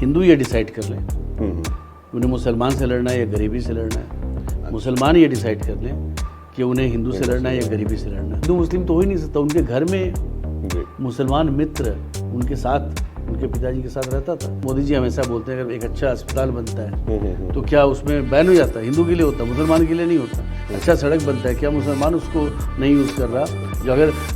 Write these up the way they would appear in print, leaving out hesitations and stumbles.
हिंदू ये डिसाइड कर लें उन्हें मुसलमान से लड़ना है या गरीबी से लड़ना है। मुसलमान ये डिसाइड कर लें कि उन्हें हिंदू से लड़ना है या गरीबी से लड़ना है। हिंदू मुस्लिम तो हो ही नहीं सकता। उनके घर में मुसलमान मित्र उनके साथ, उनके पिताजी के साथ रहता था। मोदी जी हमेशा बोलते हैं अगर एक अच्छा अस्पताल बनता है तो क्या उसमें बैन हो जाता है? हिंदू के लिए होता है, मुसलमान के लिए नहीं होता। अच्छा सड़क बनता है, क्या मुसलमान उसको नहीं यूज़ कर रहा? जो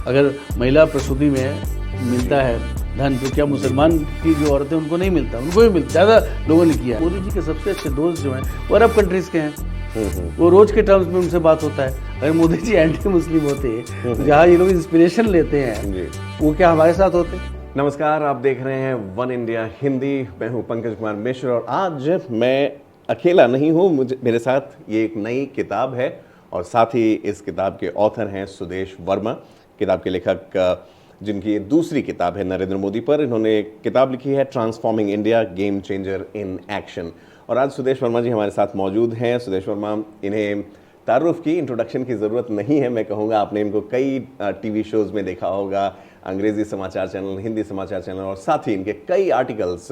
अगर महिला प्रसूति में मिलता है धन तो क्या मुसलमान की जो औरतें उनको नहीं मिलता? उनको भी मिलता। ज़्यादा लोगों ने किया। मोदी जी के सबसे अच्छे दोस्त जो हैं वो अरब कंट्रीज़ के हैं। वो रोज़ के टर्म्स में उनसे बात होता है। अगर मोदी जी एंटी मुस्लिम होते तो जहाँ ये लोग इंस्पिरेशन लेते हैं वो क्या हमारे साथ होते? नमस्कार, आप देख रहे हैं वन इंडिया हिंदी। मैं हूं पंकज कुमार मिश्र और आज मैं अकेला नहीं हूं। मेरे साथ ये एक नई किताब है और साथ ही इस किताब के ऑथर हैं सुदेश वर्मा। किताब के लेखक जिनकी ये दूसरी किताब है नरेंद्र मोदी पर। इन्होंने किताब लिखी है transforming India, game changer in action. और आज सुदेश वर्मा जी हमारे साथ मौजूद हैं। सुदेश वर्मा, इन्हें तारुफ की, इंट्रोडक्शन की ज़रूरत नहीं है। मैं कहूँगा आपने इनको कई टीवी शोज़ में देखा होगा, अंग्रेज़ी समाचार चैनल, हिंदी समाचार चैनल और साथ ही इनके कई आर्टिकल्स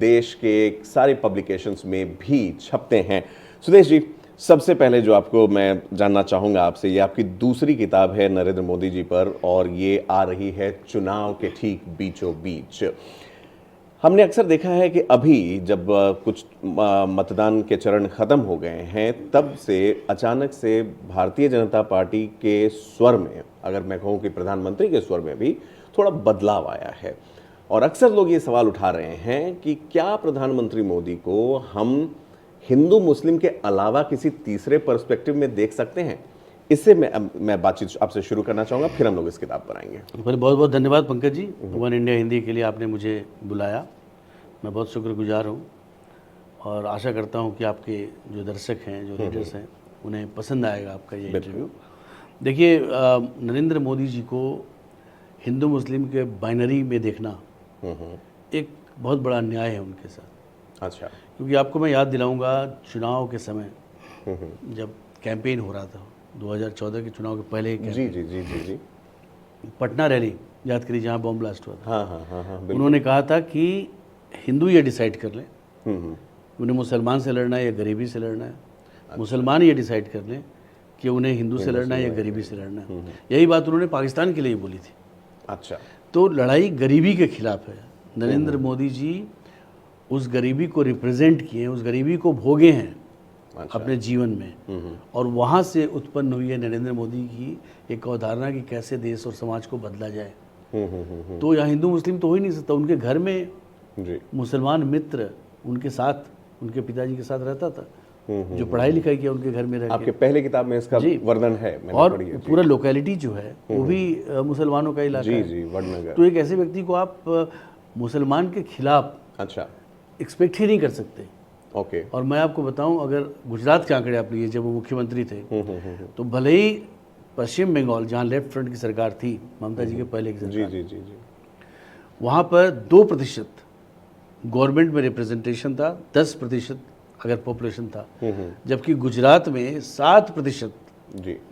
देश के सारे पब्लिकेशंस में भी छपते हैं। सुदेश जी, सबसे पहले जो आपको मैं जानना चाहूँगा आपसे, ये आपकी दूसरी किताब है नरेंद्र मोदी जी पर और ये आ रही है चुनाव के ठीक बीचों बीच। हमने अक्सर देखा है कि अभी जब कुछ मतदान के चरण ख़त्म हो गए हैं तब से अचानक से भारतीय जनता पार्टी के स्वर में, अगर मैं कहूँ कि प्रधानमंत्री के स्वर में भी थोड़ा बदलाव आया है। और अक्सर लोग ये सवाल उठा रहे हैं कि क्या प्रधानमंत्री मोदी को हम हिंदू मुस्लिम के अलावा किसी तीसरे पर्सपेक्टिव में देख सकते हैं? इससे मैं बातचीत आपसे शुरू करना चाहूँगा, फिर हम लोग इस किताब पर आएंगे। बहुत बहुत धन्यवाद पंकज जी, वन इंडिया हिंदी के लिए आपने मुझे बुलाया। मैं बहुत शुक्रगुजार हूँ और आशा करता हूँ कि आपके जो दर्शक हैं, जो रीडर्स हैं, उन्हें पसंद आएगा आपका ये इंटरव्यू। देखिए, नरेंद्र मोदी जी को हिंदू मुस्लिम के बाइनरी में देखना एक बहुत बड़ा अन्याय है उनके साथ। अच्छा। क्योंकि आपको मैं याद दिलाऊंगा, चुनाव के समय जब कैंपेन हो रहा था 2014 के चुनाव के पहले जी, पटना रैली याद करिए जहाँ बॉम्ब ब्लास्ट हुआ था। हाँ, उन्होंने कहा था कि हिंदू ये डिसाइड कर लें उन्हें मुसलमान से लड़ना है या गरीबी से लड़ना है। मुसलमान ये डिसाइड कर लें कि उन्हें हिंदू से लड़ना है या गरीबी से लड़ना है। यही बात उन्होंने पाकिस्तान के लिए बोली थी। अच्छा। तो लड़ाई गरीबी के खिलाफ है। नरेंद्र मोदी जी उस गरीबी को रिप्रेजेंट किए, उस गरीबी को भोगे हैं अपने जीवन में। और वहाँ से उत्पन्न हुई है नरेंद्र मोदी की एक अवधारणा कि कैसे देश और समाज को बदला जाए। तो यहाँ हिंदू मुस्लिम तो हो ही नहीं सकता। उनके घर में मुसलमान मित्र उनके साथ, उनके पिताजी के साथ रहता था, जो पढ़ाई लिखाई किया उनके घर में रह के। आपके पहले किताब में इसका वर्णन है, मैंने और पढ़ी है। पूरा लोकेलिटी जो है वो भी मुसलमानों का इलाका है। जी, वडनगर। तो एक ऐसे व्यक्ति को आप मुसलमान के खिलाफ अच्छा एक्सपेक्ट ही नहीं कर सकते। ओके। और मैं आपको बताऊं, अगर गुजरात के आंकड़े आप लिए, जब वो मुख्यमंत्री थे तो भले ही पश्चिम बंगाल जहां लेफ्ट फ्रंट की सरकार थी, ममता जी के पहले की सरकार, जी, वहां पर 2% गवर्नमेंट में रिप्रेजेंटेशन था, 10% अगर पॉपुलेशन था। जबकि गुजरात में 7%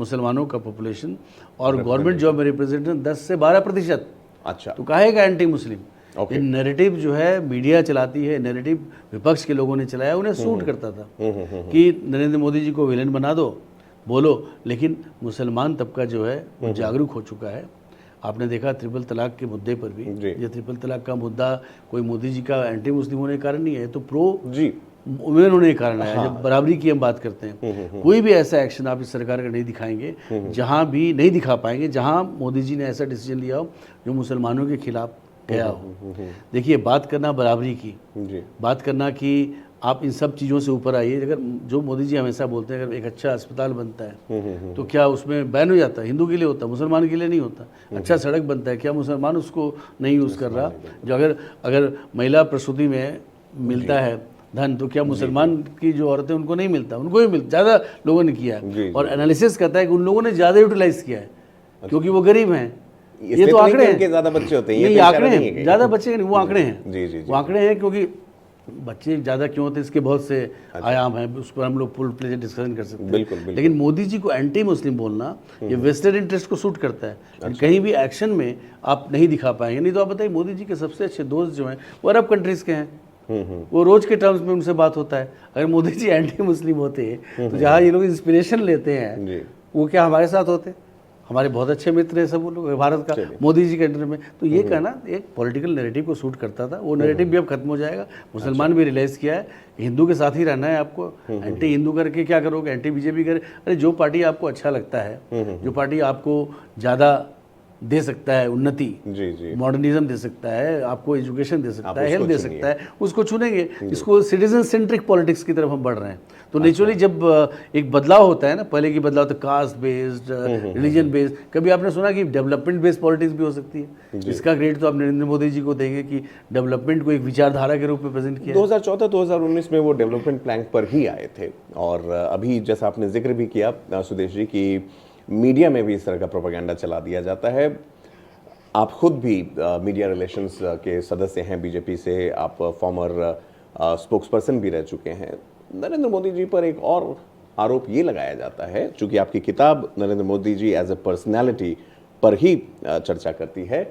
मुसलमानों का पॉपुलेशन और गवर्नमेंट जॉब में रिप्रेजेंटेशन 10 से 12%। अच्छा। तो कहेगा एंटी मुस्लिम। ये नैरेटिव जो है मीडिया चलाती है, नैरेटिव विपक्ष के लोगों ने चलाया, उन्हें सूट करता था कि नरेंद्र मोदी जी को विलेन बना दो, बोलो। लेकिन मुसलमान तबका जो है वो जागरूक हो चुका है। आपने देखा ट्रिपल तलाक के मुद्दे पर भी, ये ट्रिपल तलाक का मुद्दा कोई मोदी जी का एंटी मुस्लिम होने के कारण नहीं है, तो प्रो वुमेन होने के कारण है। जब बराबरी की हम बात करते हैं, कोई भी ऐसा एक्शन आप इस सरकार का नहीं दिखाएंगे, जहां भी नहीं दिखा पाएंगे जहां मोदी जी ने ऐसा डिसीजन लिया हो जो मुसलमानों के खिलाफ गया हो। देखिए, बात करना बराबरी की, बात करना कि आप इन सब चीज़ों से ऊपर आइए। अगर जो मोदी जी हमेशा बोलते हैं अगर एक अच्छा अस्पताल बनता है तो क्या उसमें बैन हो जाता है? हिंदू के लिए होता है, मुसलमान के लिए नहीं होता। अच्छा सड़क बनता है, क्या मुसलमान उसको नहीं यूज़ कर रहा? जो अगर महिला प्रसूति में मिलता है धन तो क्या मुसलमान की जो औरतें उनको नहीं मिलता? उनको भी मिलता। ज़्यादा लोगों ने किया है और एनालिसिस करता है कि उन लोगों ने ज़्यादा यूटिलाइज किया है क्योंकि वो गरीब हैं। ये तो आंकड़े हैं, ज़्यादा बच्चे होते हैं, ये आंकड़े हैं, ज़्यादा बच्चे नहीं, वो आंकड़े हैं। वो आंकड़े हैं क्योंकि बच्चे ज़्यादा क्यों होते हैं इसके बहुत से आयाम हैं, उस पर हम लोग फुल प्लेज डिस्कशन कर सकते हैं। बिल्कुल। लेकिन मोदी जी को एंटी मुस्लिम बोलना ये वेस्टेड इंटरेस्ट को सूट करता है। कहीं भी एक्शन में आप नहीं दिखा पाएंगे। नहीं तो आप बताइए, मोदी जी के सबसे अच्छे दोस्त जो हैं वो अरब कंट्रीज़ के हैं। वो रोज के टर्म्स में उनसे बात होता है। अगर मोदी जी एंटी मुस्लिम होते तो जहाँ ये लोग इंस्पिरेशन लेते हैं वो क्या हमारे साथ होते? हमारे बहुत अच्छे मित्र हैं सब वो लोग भारत का, मोदी जी के अंडर में। तो ये कहना एक पॉलिटिकल नैरेटिव को सूट करता था, वो नैरेटिव भी अब खत्म हो जाएगा। मुसलमान भी रियलाइज़ किया है कि हिंदू के साथ ही रहना है आपको, एंटी हिंदू करके क्या करोगे, एंटी बीजेपी करे। अरे जो पार्टी आपको अच्छा लगता है, जो पार्टी आपको ज़्यादा दे सकता है, उन्नति, मॉडर्निज्म दे सकता है, आपको एजुकेशन दे सकता है, हेल्थ दे सकता है, उसको चुनेंगे। इसको सिटीजन सेंट्रिक पॉलिटिक्स की तरफ हम बढ़ रहे हैं। तो नेचुरली जब एक बदलाव होता है ना, पहले की बदलाव तो कास्ट बेस्ड, रिलीजन बेस्ड, कभी आपने सुना कि डेवलपमेंट बेस्ड पॉलिटिक्स भी हो सकती है? इसका क्रेडिट तो आप नरेंद्र मोदी जी को देंगे कि डेवलपमेंट को एक विचारधारा के रूप में प्रेजेंट किया। 2014-2019 में वो डेवलपमेंट प्लान पर ही आए थे। और अभी जैसा आपने जिक्र भी किया सुदेश जी की मीडिया में भी इस तरह का प्रोपेगेंडा चला दिया जाता है। आप खुद भी मीडिया रिलेशंस के सदस्य हैं बीजेपी से, आप फॉर्मर स्पोक्सपर्सन भी रह चुके हैं। नरेंद्र मोदी जी पर एक और आरोप ये लगाया जाता है, चूंकि आपकी किताब Narendra Modi ji as a personality पर ही चर्चा करती है,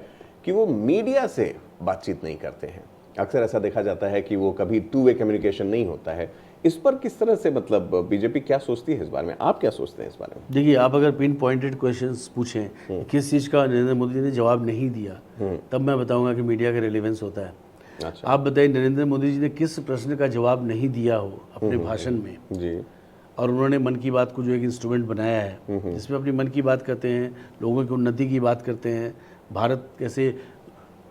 कि वो मीडिया से बातचीत नहीं करते हैं। अक्सर ऐसा देखा जाता है कि वो कभी टू वे कम्युनिकेशन नहीं होता है। इस पर किस तरह से मतलब बीजेपी क्या सोचती है इस बारे में, आप क्या सोचते हैं इस बारे में? देखिए, आप अगर पिन पॉइंटेड क्वेश्चंस पूछें किस चीज़ का नरेंद्र मोदी जी ने जवाब नहीं दिया, तब मैं बताऊंगा कि मीडिया का रिलेवेंस होता है। अच्छा। आप बताइए, नरेंद्र मोदी जी ने किस प्रश्न का जवाब नहीं दिया हो अपने भाषण में जी, और उन्होंने मन की बात को जो एक इंस्ट्रूमेंट बनाया है जिसमें अपनी मन की बात करते हैं, लोगों की उन्नति की बात करते हैं, भारत कैसे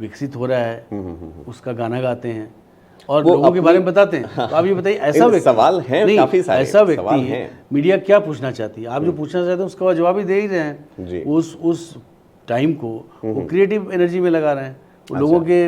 विकसित हो रहा है उसका गाना गाते हैं और लोगों के बारे में बताते हैं। तो आप ये बताइए, ऐसा व्यक्ति, सवाल हैं नहीं, काफी सारे ऐसा व्यक्ति है, मीडिया क्या पूछना चाहती है, आप जो पूछना चाहते हैं उसका जवाब ही दे ही रहे हैं। उस टाइम को वो क्रिएटिव एनर्जी में लगा रहे हैं, लोगों के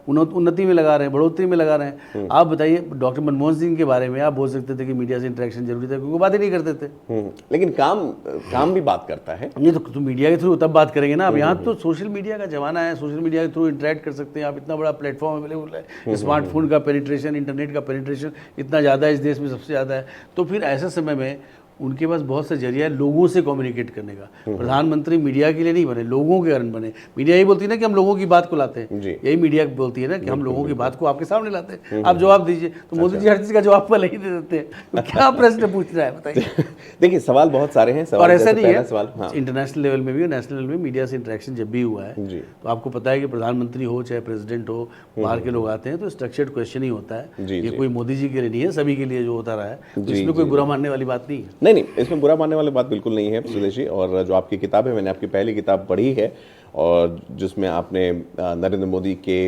उन्नति में लगा रहे हैं, बढ़ोतरी में लगा रहे हैं। आप बताइए, डॉक्टर मनमोहन सिंह के बारे में आप बोल सकते थे कि मीडिया से इंटरेक्शन जरूरी था, क्योंकि बात ही नहीं करते थे। लेकिन काम भी बात करता है। ये तो मीडिया के थ्रू तब बात करेंगे ना। अब यहाँ तो सोशल मीडिया का जमाना है, सोशल मीडिया के थ्रू इंटरेक्ट कर सकते हैं आप। इतना बड़ा प्लेटफॉर्म अवेलेबल है, स्मार्टफोन का पेनिट्रेशन, इंटरनेट का पेनिट्रेशन इतना ज़्यादा है, इस देश में सबसे ज़्यादा है। तो फिर ऐसे समय में उनके पास बहुत सा जरिया है लोगों से कम्युनिकेट करने का। प्रधानमंत्री मीडिया के लिए नहीं बने, लोगों के कारण बने। मीडिया यही बोलती है ना कि हम लोगों की बात को लाते हैं, यही मीडिया बोलती है ना कि हम लोगों की बात को आपके सामने लाते हैं, आप जवाब दीजिए। तो मोदी जी हर चीज़ का जवाब पहले ही दे देते हैं, तो क्या प्रश्न पूछ रहा है बताइए। देखिए, सवाल बहुत सारे हैं। और ऐसा नहीं है, इंटरनेशनल लेवल में भी, नेशनल लेवल में मीडिया से इंटरेक्शन जब भी हुआ है तो आपको पता है कि प्रधानमंत्री हो चाहे प्रेसिडेंट हो, बाहर के लोग आते हैं तो स्ट्रक्चर्ड क्वेश्चन ही होता है। ये कोई मोदी जी के लिए नहीं है, सभी के लिए जो होता रहा है। इसमें कोई बुरा मानने वाली बात नहीं है। नहीं, इसमें बुरा मानने वाली बात बिल्कुल नहीं है सुदेश जी। और जो आपकी किताब है, मैंने आपकी पहली किताब पढ़ी है और जिसमें आपने नरेंद्र मोदी के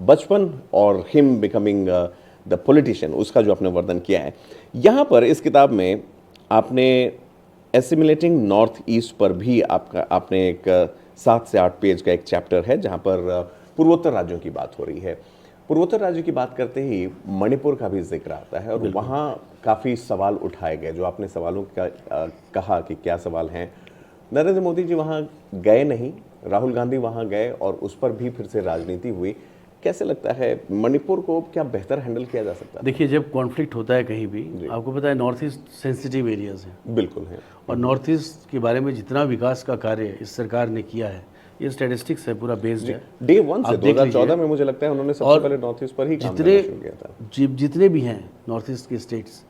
बचपन और हिम बिकमिंग द पॉलिटिशियन, उसका जो आपने वर्णन किया है, यहाँ पर इस किताब में आपने एसिमिलेटिंग नॉर्थ ईस्ट पर भी आपने एक 7 से 8 पेज का एक चैप्टर है जहाँ पर पूर्वोत्तर राज्यों की बात हो रही है। पूर्वोत्तर राज्य की बात करते ही मणिपुर का भी जिक्र आता है और वहाँ काफ़ी सवाल उठाए गए। जो आपने सवालों का कहा कि क्या सवाल हैं, नरेंद्र मोदी जी वहाँ गए नहीं, राहुल गांधी वहाँ गए और उस पर भी फिर से राजनीति हुई। कैसे लगता है मणिपुर को क्या बेहतर हैंडल किया जा सकता है? देखिए, जब कॉन्फ्लिक्ट होता है कहीं भी, आपको पता है नॉर्थ ईस्ट सेंसिटिव एरियाज हैं। बिल्कुल है। और नॉर्थ ईस्ट के बारे में जितना विकास का कार्य इस सरकार ने किया है, ये स्टैटिस्टिक्स है, पूरा बेस्ड है। डे 1 से 2014 में मुझे लगता है उन्होंने सबसे पहले नॉर्थ ईस्ट पर ही काम करना शुरू किया था। जितने भी हैं नॉर्थ ईस्ट के स्टेट्स,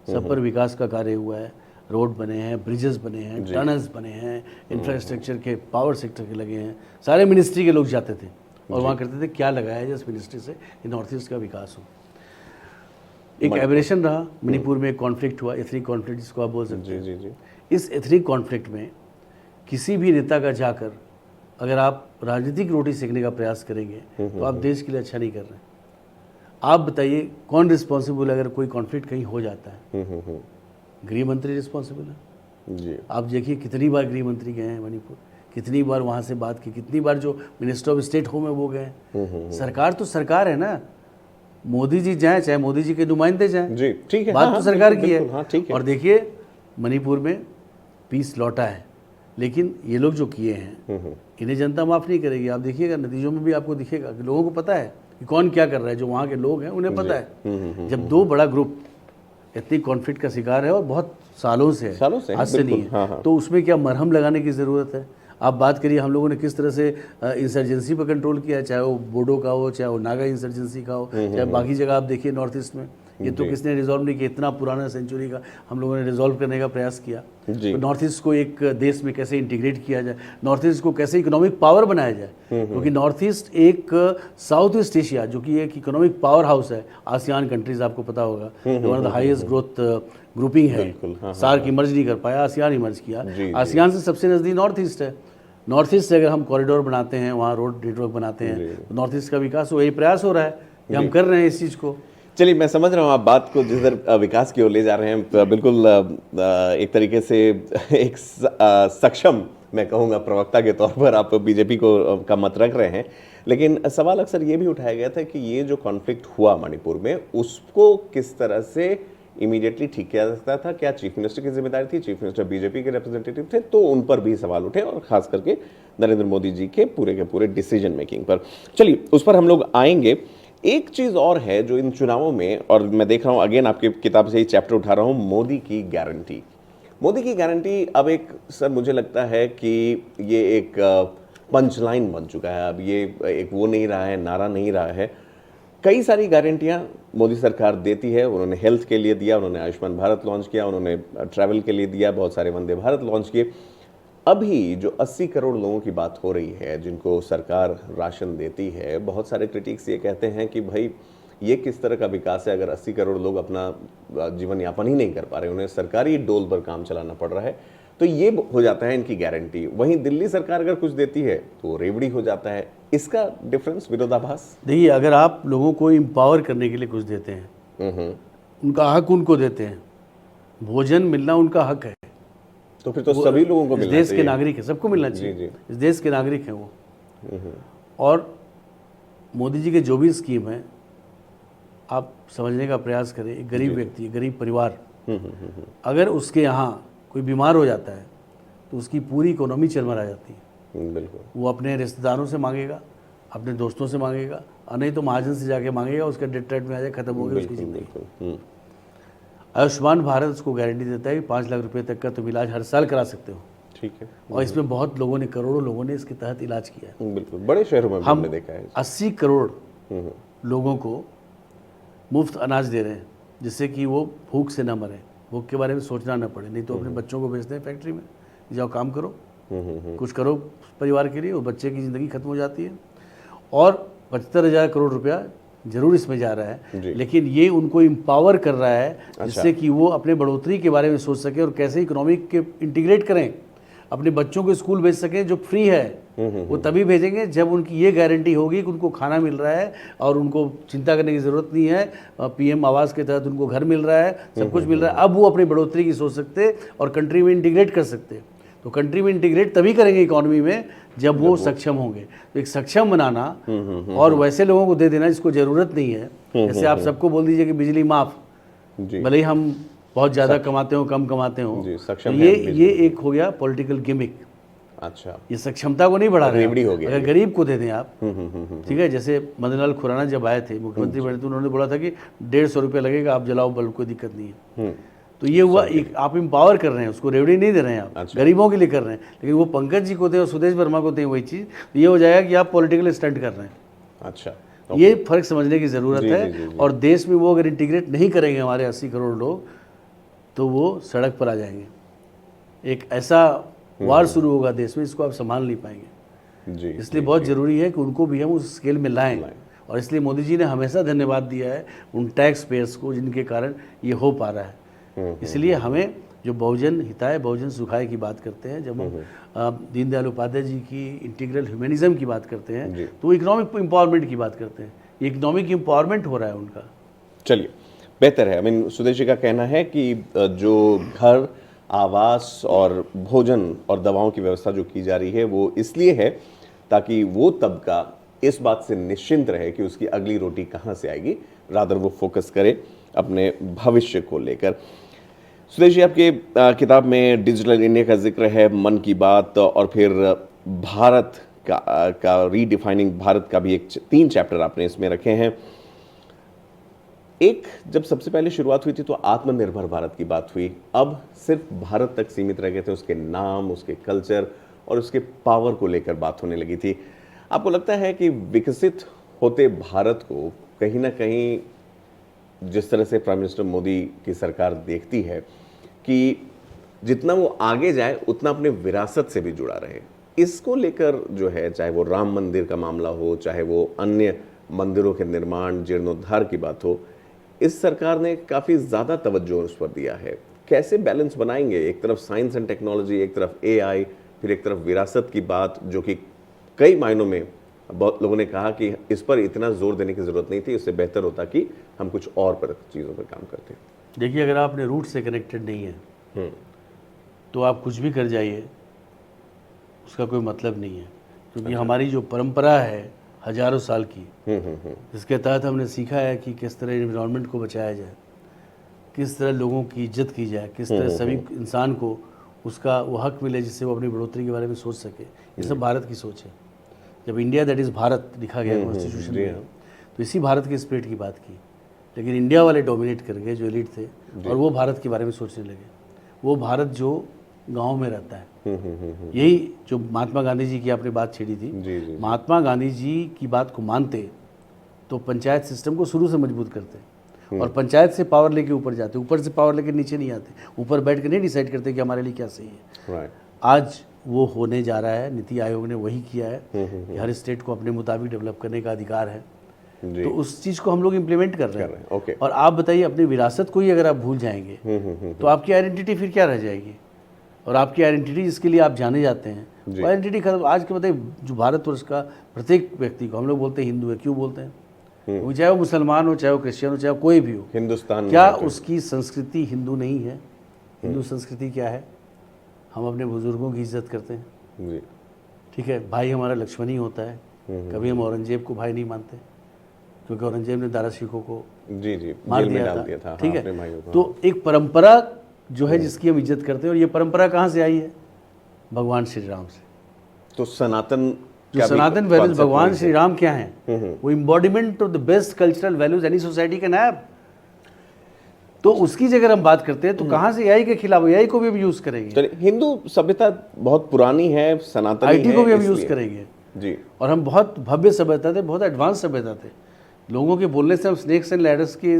सब पर विकास का कार्य हुआ है। रोड बने हैं, ब्रिजेस बने हैं, टनल्स बने हैं, इंफ्रास्ट्रक्चर के, पावर सेक्टर के लगे हैं। सारे मिनिस्ट्री के लोग जाते थे और वहाँ करते थे क्या लगाया है जिस मिनिस्ट्री से नॉर्थ ईस्ट का विकास हो। एक एबरेशन रहा, मणिपुर में एक कॉन्फ्लिक्ट हुआ, एथनिक कॉन्फ्लिक्ट जिसको आप बोल सकते हैं। इस एथनिक कॉन्फ्लिक्ट में किसी भी नेता का जाकर अगर आप राजनीतिक रोटी सेकने का प्रयास करेंगे तो आप देश के लिए अच्छा नहीं कर रहे हैं। आप बताइए, कौन रिस्पॉन्सिबल अगर कोई कॉन्फ्लिक्ट कहीं हो जाता है? गृह मंत्री रिस्पॉन्सिबल है जी। आप देखिए कितनी बार गृह मंत्री गए हैं मणिपुर, कितनी बार वहाँ से बात की, कितनी बार जो मिनिस्टर ऑफ स्टेट होम है वो गए। सरकार तो सरकार है ना, मोदी जी जाएं चाहे मोदी जी के नुमाइंदे जाएं जी, ठीक है, बात तो सरकार की है। और देखिए, मणिपुर में पीस लौटा है, लेकिन ये लोग जो किए हैं इन्हें जनता माफ़ नहीं करेगी। आप देखिएगा नतीजों में भी आपको दिखेगा कि लोगों को पता है कि कौन क्या कर रहा है। जो वहाँ के लोग हैं उन्हें पता है। जब दो बड़ा ग्रुप एथनिक कॉन्फ्लिक्ट का शिकार है और बहुत सालों से आज से नहीं है, तो उसमें क्या मरहम लगाने की ज़रूरत है? आप बात करिए हम लोगों ने किस तरह से इंसर्जेंसी पर कंट्रोल किया है, चाहे वो बोडो का हो, चाहे वो नागा इंसर्जेंसी का हो, चाहे बाकी जगह आप देखिए नॉर्थ ईस्ट में, ये तो किसने रिजॉल्व नहीं किया। इतना पुराना सेंचुरी का हम लोगों ने रिजॉल्व करने का प्रयास किया। तो नॉर्थ ईस्ट को एक देश में कैसे इंटीग्रेट किया जाए, नॉर्थ ईस्ट को कैसे इकोनॉमिक पावर बनाया जाए, क्योंकि नॉर्थ ईस्ट एक साउथ ईस्ट एशिया जो कि एक इकोनॉमिक पावर हाउस है, आसियान कंट्रीज आपको पता होगा, one of the highest growth grouping है। सार्क इमर्ज नहीं कर पाया, आसियान इमर्ज किया। आसियान से सबसे नज़दीक नॉर्थ ईस्ट है। नॉर्थ ईस्ट से अगर हम कॉरिडोर बनाते हैं, वहाँ रोड नेटवर्क बनाते हैं, तो नॉर्थ ईस्ट का विकास हो, यही प्रयास हो रहा है कि हम कर रहे हैं इस चीज़ को। चलिए, मैं समझ रहा हूँ आप बात को जिधर विकास की ओर ले जा रहे हैं, तो बिल्कुल एक तरीके से एक सक्षम, मैं कहूँगा प्रवक्ता के तौर पर आप बीजेपी को का मत रख रहे हैं। लेकिन सवाल अक्सर ये भी उठाया गया था कि ये जो कॉन्फ्लिक्ट हुआ मणिपुर में, उसको किस तरह से इमीडिएटली ठीक किया जा सकता था? क्या चीफ मिनिस्टर की जिम्मेदारी थी? चीफ मिनिस्टर बीजेपी के रिप्रेजेंटेटिव थे, तो उन पर भी सवाल उठे, और खास करके नरेंद्र मोदी जी के पूरे डिसीजन मेकिंग पर। चलिए, उस पर हम लोग आएंगे। एक चीज और है जो इन चुनावों में, और मैं देख रहा हूं अगेन आपकी किताब से ही चैप्टर उठा रहा हूं, मोदी की गारंटी। मोदी की गारंटी अब एक, सर मुझे लगता है कि ये एक पंच लाइन बन चुका है। अब ये एक वो नहीं रहा है, नारा नहीं रहा है। कई सारी गारंटियां मोदी सरकार देती है। उन्होंने हेल्थ के लिए दिया, उन्होंने आयुष्मान भारत लॉन्च किया, उन्होंने ट्रैवल के लिए दिया, बहुत सारे वंदे भारत लॉन्च किए। अभी जो 80 करोड़ लोगों की बात हो रही है जिनको सरकार राशन देती है, बहुत सारे क्रिटिक्स ये कहते हैं कि भाई ये किस तरह का विकास है अगर 80 करोड़ लोग अपना जीवन यापन ही नहीं कर पा रहे, उन्हें सरकारी डोल पर काम चलाना पड़ रहा है, तो ये हो जाता है इनकी गारंटी। वहीं दिल्ली सरकार अगर कुछ देती है तो रेवड़ी हो जाता है। इसका डिफरेंस, विरोधाभास? देखिए, अगर आप लोगों को एम्पावर करने के लिए कुछ देते हैं, उनका हक उनको देते हैं, भोजन मिलना उनका हक है, तो फिर तो सभी लोगों को मिलना चाहिए। इस देश के नागरिक है, सबको मिलना चाहिए। इस देश के नागरिक हैं वो। और मोदी जी के जो भी स्कीम है, आप समझने का प्रयास करें। एक गरीब व्यक्ति, गरीब परिवार, अगर उसके यहाँ कोई बीमार हो जाता है तो उसकी पूरी इकोनॉमी चरमरा जाती है। बिल्कुल। वो अपने रिश्तेदारों से मांगेगा, अपने दोस्तों से मांगेगा, और नहीं तो महाजन से जाके मांगेगा, उसका डेट रेट में आ जाए, खत्म हो गई उसकी जिंदगी। आयुष्मान भारत उसको गारंटी देता है कि 5 लाख रुपए तक का तुम इलाज हर साल करा सकते हो। ठीक है। और इसमें बहुत लोगों ने, करोड़ों लोगों ने इसके तहत इलाज किया है। बिल्कुल, बड़े शहरों में हमने देखा है। 80 करोड़ लोगों को मुफ्त अनाज दे रहे हैं, जिससे कि वो भूख से ना मरे, भूख के बारे में सोचना ना पड़े। नहीं तो अपने बच्चों को भेजते हैं फैक्ट्री में, जाओ काम करो, कुछ करो परिवार के लिए, और बच्चे की ज़िंदगी खत्म हो जाती है। और 75,000 करोड़ रुपया जरूर इसमें जा रहा है, लेकिन ये उनको एम्पावर कर रहा है, जिससे कि वो अपने बढ़ोतरी के बारे में सोच सके और कैसे इकोनॉमिक के इंटीग्रेट करें, अपने बच्चों को स्कूल भेज सकें जो फ्री है। वो तभी भेजेंगे जब उनकी ये गारंटी होगी कि उनको खाना मिल रहा है और उनको चिंता करने की ज़रूरत नहीं है। पीएम आवास के तहत उनको घर मिल रहा है, सब कुछ मिल रहा है। अब वो अपनी बढ़ोतरी की सोच सकते और कंट्री में इंटीग्रेट कर सकते। तो कंट्री में इंटीग्रेट तभी करेंगे इकोनॉमी में जब वो सक्षम होंगे। तो एक सक्षम बनाना और वैसे लोगों को दे देना जिसको ज़रूरत नहीं है। जैसे आप सबको बोल दीजिए कि बिजली माफ़, भले ही हम बहुत ज़्यादा कमाते हो, कम कमाते हो, तो ये एक हो गया पॉलिटिकल गिमिक। अच्छा, ये सक्षमता को नहीं बढ़ा रहे रेवड़ी हो गया। अगर गरीब को दे दें आप, ठीक है। जैसे मदन लाल खुराना जब आए थे मुख्यमंत्री बने, तो उन्होंने बोला था कि 150 रुपये लगेगा, आप जलाओ बल्ब, कोई दिक्कत नहीं है। तो ये हुआ, एक आप एम्पावर कर रहे हैं, उसको रेवड़ी नहीं दे रहे हैं आप। अच्छा। गरीबों के लिए कर रहे हैं। लेकिन वो पंकज जी को दें और सुदेश वर्मा को दें वही चीज़, तो ये हो जाएगा कि आप पॉलिटिकल स्टंट कर रहे हैं। अच्छा, ये फर्क समझने की ज़रूरत है। और देश में वो अगर इंटीग्रेट नहीं करेंगे हमारे 80 करोड़ लोग, तो वो सड़क पर आ जाएंगे। एक ऐसा वार शुरू होगा देश में, इसको आप संभाल नहीं पाएंगे। इसलिए बहुत ज़रूरी है कि उनको भी हम उस स्केल में लाएं। और इसलिए मोदी जी ने हमेशा धन्यवाद दिया है उन टैक्स पेयर्स को जिनके कारण ये हो पा रहा है। इसलिए हमें जो बहुजन हिताय बहुजन सुखाय की बात करते हैं, जब हम दीनदयाल उपाध्याय जी की इंटीग्रल ह्यूमनिज्म की बात करते हैं, तो इकोनॉमिक एम्पावरमेंट की बात करते हैं। इकोनॉमिक एम्पावरमेंट हो रहा है उनका। चलिए, बेहतर है। सुदेश जी का कहना है कि जो घर, आवास और भोजन और दवाओं की व्यवस्था जो की जा रही है वो इसलिए है ताकि वो तबका इस बात से निश्चिंत रहे कि उसकी अगली रोटी कहाँ से आएगी, रादर वो फोकस करे अपने भविष्य को लेकर। सुदेश जी, आपके किताब में डिजिटल इंडिया का जिक्र है, मन की बात, और फिर भारत का रीडिफाइनिंग भारत का भी 3 चैप्टर आपने इसमें रखे हैं। एक, जब सबसे पहले शुरुआत हुई थी तो आत्मनिर्भर भारत की बात हुई, अब सिर्फ भारत तक सीमित रह गए थे, उसके नाम, उसके कल्चर, और उसके पावर को लेकर बात होने लगी थी। आपको लगता है कि विकसित होते भारत को कहीं ना कहीं जिस तरह से प्राइम मिनिस्टर मोदी की सरकार देखती है कि जितना वो आगे जाए उतना अपने विरासत से भी जुड़ा रहे, इसको लेकर जो है, चाहे वो राम मंदिर का मामला हो, चाहे वो अन्य मंदिरों के निर्माण जीर्णोद्धार की बात हो, इस सरकार ने काफ़ी ज़्यादा तवज्जो उस पर दिया है। कैसे बैलेंस बनाएंगे, एक तरफ साइंस एंड टेक्नोलॉजी, एक तरफ एआई, फिर एक तरफ विरासत की बात, जो कि कई मायनों में बहुत लोगों ने कहा कि इस पर इतना जोर देने की ज़रूरत नहीं थी, उससे बेहतर होता कि हम कुछ और पर चीज़ों पर काम करते। देखिए, अगर आप अपने रूट से कनेक्टेड नहीं है तो आप कुछ भी कर जाइए, उसका कोई मतलब नहीं है। क्योंकि हमारी जो परंपरा है हजारों साल की, इसके तहत हमने सीखा है कि किस तरह एनवायरनमेंट को बचाया जाए, किस तरह लोगों की इज्जत की जाए, किस तरह सभी इंसान को उसका वो हक मिले जिससे वो अपनी बढ़ोतरी के बारे में सोच सके। ये सब भारत की सोच है। जब इंडिया दैट इज़ भारत लिखा गया कॉन्स्टिट्यूशन में, तो इसी भारत के स्पिरिट की बात की। लेकिन इंडिया वाले डोमिनेट कर गए, जो एलिट थे, और वो भारत के बारे में सोचने लगे। वो भारत जो गांव में रहता है, यही जो महात्मा गांधी जी की आपने बात छेड़ी थी, महात्मा गांधी जी की बात को मानते तो पंचायत सिस्टम को शुरू से मजबूत करते, और पंचायत से पावर लेके ऊपर जाते, ऊपर से पावर लेके नीचे नहीं आते, ऊपर बैठ के नहीं डिसाइड करते कि हमारे लिए क्या सही है। आज वो होने जा रहा है। नीति आयोग ने वही किया है कि हर स्टेट को अपने मुताबिक डेवलप करने का अधिकार है, तो उस चीज़ को हम लोग इम्प्लीमेंट कर रहे हैं। और आप बताइए, अपनी विरासत को ही अगर आप भूल जाएंगे तो आपकी आइडेंटिटी फिर क्या रह जाएगी? और आपकी आइडेंटिटी जिसके लिए आप जाने जाते हैं, वो आइडेंटिटी खत्म। आज के बताइए, जो भारतवर्ष का प्रत्येक व्यक्ति को हम लोग बोलते हैं हिंदू है, क्यों बोलते हैं? वो चाहे वो मुसलमान हो, चाहे वो क्रिश्चियन हो, चाहे कोई भी हो, हिंदुस्तान क्या उसकी संस्कृति हिंदू नहीं है? हिंदू संस्कृति क्या है? हम अपने बुजुर्गों की इज्जत करते हैं, ठीक है। भाई हमारा लक्ष्मण ही होता है। कभी हम औरंगजेब को भाई नहीं मानते, क्योंकि औरंगजेब ने दारा सिखों को मार दिया था, ठीक है। तो एक परंपरा जो है जिसकी हम इज्जत करते हैं, और ये परंपरा कहाँ से आई है? भगवान श्री राम से। तो सनातन जो सनातन वैल्यूज भगवान श्री राम क्या हैं? वो embodiment of the best cultural values any society can have. तो उसकी जगह हम बात करते हैं तो कहाँ से एआई के खिलाफ, एआई को भी हम यूज करेंगे। हिंदू सभ्यता बहुत पुरानी है, सनातन आईटी को भी हम यूज करेंगे जी। और हम बहुत भव्य सभ्यता थे, बहुत एडवांस सभ्यता थे। लोगों के बोलने से हम स्नेक्स एंड लैडर्स की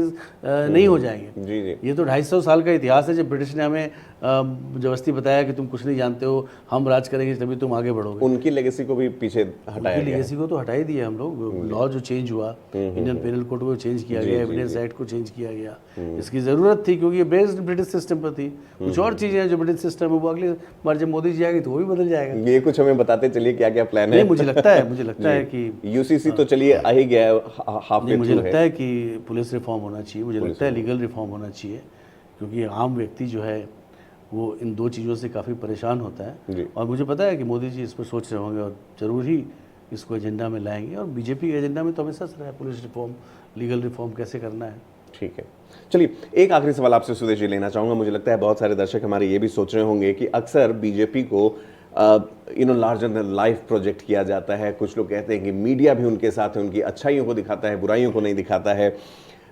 नहीं हो जाएंगे। जी। ये तो 250 साल का इतिहास है, जब ब्रिटिश ने हमें जबरदस्ती बताया कि तुम कुछ नहीं जानते हो, हम राज करेंगे तभी तुम आगे बढ़ोगे। उनकी लेगेसी को भी पीछे हटाया गया। लेगेसी को तो हटा ही दिया हम लोग। लॉ जो चेंज हुआ, इंडियन पेनल कोड को चेंज किया गया, एविडेंस एक्ट को चेंज किया गया। इसकी ज़रूरत थी क्योंकि ये बेस्ड ब्रिटिश सिस्टम पर थी। कुछ और चीज़ें हैं जो ब्रिटिश सिस्टम है वो अगली बार जब मोदी जी आएंगे तो वो भी बदल जाएगा। ये कुछ हमें बताते चलिए क्या क्या प्लान है। मुझे लगता है कि यूसीसी तो चलिए आ ही गया है, हाफ वे मुझे लगता है कि पुलिस रिफॉर्म होना चाहिए, मुझे लगता है लीगल रिफॉर्म होना चाहिए, क्योंकि आम व्यक्ति जो है वो इन दो चीज़ों से काफ़ी परेशान होता है। और मुझे पता है कि मोदी जी इस पर सोच रहे होंगे और ज़रूर ही इसको एजेंडा में लाएंगे। और बीजेपी के एजेंडा में तो हमेशा से रहा है पुलिस रिफॉर्म, लीगल रिफॉर्म कैसे करना है। ठीक है, चलिए एक आखिरी सवाल आपसे सुदेश जी लेना चाहूँगा। मुझे लगता है बहुत सारे दर्शक हमारे ये भी सोच रहे होंगे कि अक्सर बीजेपी को लार्जर देन लाइफ प्रोजेक्ट किया जाता है। कुछ लोग कहते हैं कि मीडिया भी उनके साथ है, उनकी अच्छाइयों को दिखाता है, बुराइयों को नहीं दिखाता है।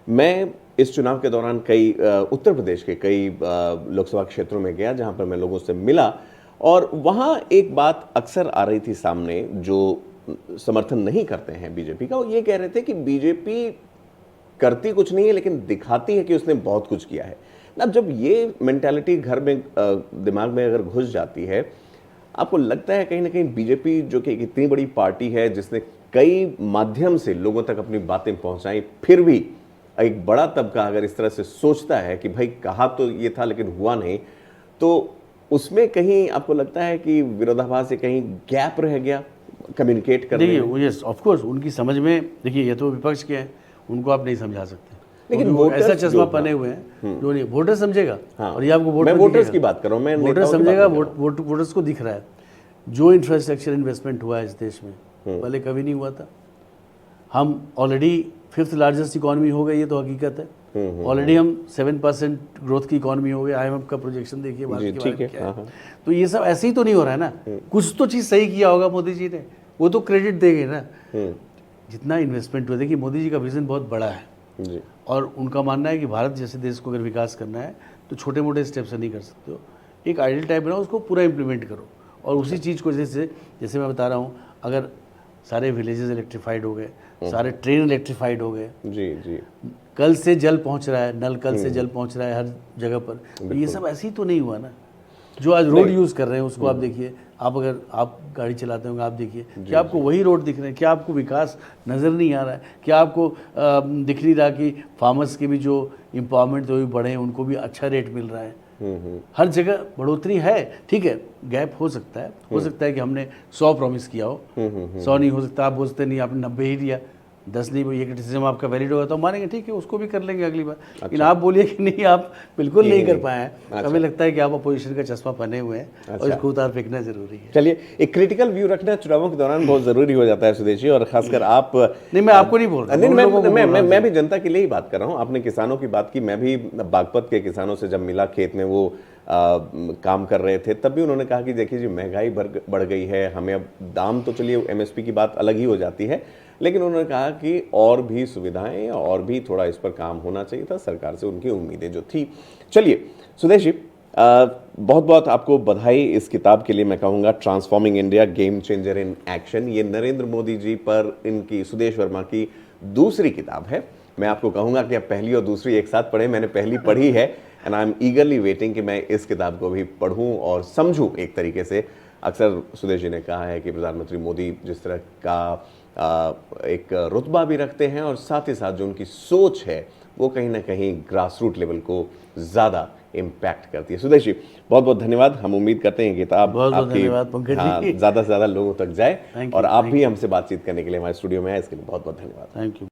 मैं इस चुनाव के दौरान कई उत्तर प्रदेश के कई लोकसभा क्षेत्रों में गया जहां पर मैं लोगों से मिला, और वहां एक बात अक्सर आ रही थी सामने, जो समर्थन नहीं करते हैं बीजेपी का, वो ये कह रहे थे कि बीजेपी करती कुछ नहीं है लेकिन दिखाती है कि उसने बहुत कुछ किया है। अब जब ये मेंटालिटी घर में दिमाग में अगर घुस जाती है, आपको लगता है कहीं ना कहीं बीजेपी जो कि एक इतनी बड़ी पार्टी है जिसने कई माध्यम से लोगों तक अपनी बातें पहुंचाई, फिर भी एक बड़ा तबका अगर इस तरह से सोचता है कि भाई कहा तो ये था लेकिन हुआ नहीं, तो उसमें कहीं आपको लगता है कि विरोधाभास से कहीं गैप रह गया कम्युनिकेट करने में? देखिए, यस ऑफ कोर्स उनकी समझ में, देखिए ये तो विपक्ष के हैं, उनको आप नहीं समझा सकते, लेकिन वो ऐसा चश्मा पहने हुए हैं जो नहीं, वोटर समझेगा। और ये आपको वोटर्स की बात कर रहा हूं, मैं वोटर समझेगा, वोटर्स को दिख रहा है जो इंफ्रास्ट्रक्चर इन्वेस्टमेंट हुआ है इस देश में, पहले कभी नहीं हुआ था। हम ऑलरेडी 5th लार्जेस्ट इकोनॉमी हो गई, ये तो हकीकत है। ऑलरेडी हम 7% ग्रोथ की इकोनॉमी हो गए। IMF का प्रोजेक्शन देखिए भारत के बारे में क्या है। तो ये सब ऐसे ही तो नहीं हो रहा है ना, कुछ तो चीज़ सही किया होगा मोदी जी ने, वो तो क्रेडिट देंगे ना। जितना इन्वेस्टमेंट हुआ, देखिए मोदी जी का विजन बहुत बड़ा है और उनका मानना है कि भारत जैसे देश को अगर विकास करना है तो छोटे मोटे स्टेप से नहीं कर सकते हो। एक आइडियल टाइप बनाओ, उसको पूरा इम्प्लीमेंट करो। और उसी चीज़ को जैसे मैं बता रहा हूँ, अगर सारे विलेजेस इलेक्ट्रीफाइड हो गए, सारे ट्रेन इलेक्ट्रीफाइड हो गए, जी जी, कल से जल पहुंच रहा है, नल कल से जल पहुंच रहा है हर जगह पर, तो ये सब ऐसे ही तो नहीं हुआ ना। जो आज रोड यूज़ कर रहे हैं उसको आप देखिए, अगर आप गाड़ी चलाते होंगे आप देखिए, क्या आपको वही रोड दिख रहे हैं? क्या आपको विकास नज़र नहीं आ रहा है? क्या आपको दिख नहीं रहा कि फार्मर्स के भी जो एम्पावरमेंट जो भी बढ़े हैं उनको भी अच्छा रेट मिल रहा है? हर जगह बढ़ोतरी है, ठीक है, गैप हो सकता है कि हमने 100 प्रॉमिस किया हो, 100 नहीं हो सकता, आप बोल सकते नहीं आपने 90 ही दिया, 10 नहीं, ये क्रिटिसिज्म आपका वैलिड होगा तो हम मानेंगे, ठीक है, उसको भी कर लेंगे अगली बार। लेकिन आप बोलिए कि नहीं आप बिल्कुल नहीं कर पाए हैं, हमें लगता है कि आप अपोजिशन का चश्मा पहने हुए हैं और इसको उतार फेंकना जरूरी है। चलिए, एक क्रिटिकल व्यू रखना चुनावों के दौरान बहुत जरूरी हो जाता है सुदेश जी, और खासकर आप नहीं, मैं आपको नहीं बोल रहा, मैं भी जनता के लिए ही बात कर रहा हूँ। आपने किसानों की बात की, मैं भी बागपत के किसानों से जब मिला, खेत में वो काम कर रहे थे, तब भी उन्होंने कहा कि देखिए जी महंगाई बढ़ गई है, हमें अब दाम तो चलिए एमएसपी की बात अलग ही हो जाती है, लेकिन उन्होंने कहा कि और भी सुविधाएं और भी थोड़ा इस पर काम होना चाहिए था, सरकार से उनकी उम्मीदें जो थी। चलिए सुदेश जी, बहुत बहुत आपको बधाई इस किताब के लिए। मैं कहूँगा transforming India, game changer in action, ये नरेंद्र मोदी जी पर इनकी, सुदेश वर्मा की दूसरी किताब है। मैं आपको कहूँगा कि आप पहली और दूसरी एक साथ पढ़ें, मैंने पहली पढ़ी है एंड आई एम ईगरली वेटिंग कि मैं इस किताब को भी पढ़ूँ और समझूँ एक तरीके से। अक्सर सुदेश जी ने कहा है कि प्रधानमंत्री मोदी जिस तरह का एक रुतबा भी रखते हैं और साथ ही साथ जो उनकी सोच है वो कहीं ना कहीं ग्रास रूट लेवल को ज़्यादा इम्पैक्ट करती है। सुदेश जी बहुत बहुत धन्यवाद। हम उम्मीद करते हैं कि किताब आपकी ज़्यादा से ज़्यादा लोगों तक जाए और आप भी हमसे बातचीत करने के लिए हमारे स्टूडियो में आए, इसके लिए बहुत बहुत धन्यवाद। Thank you.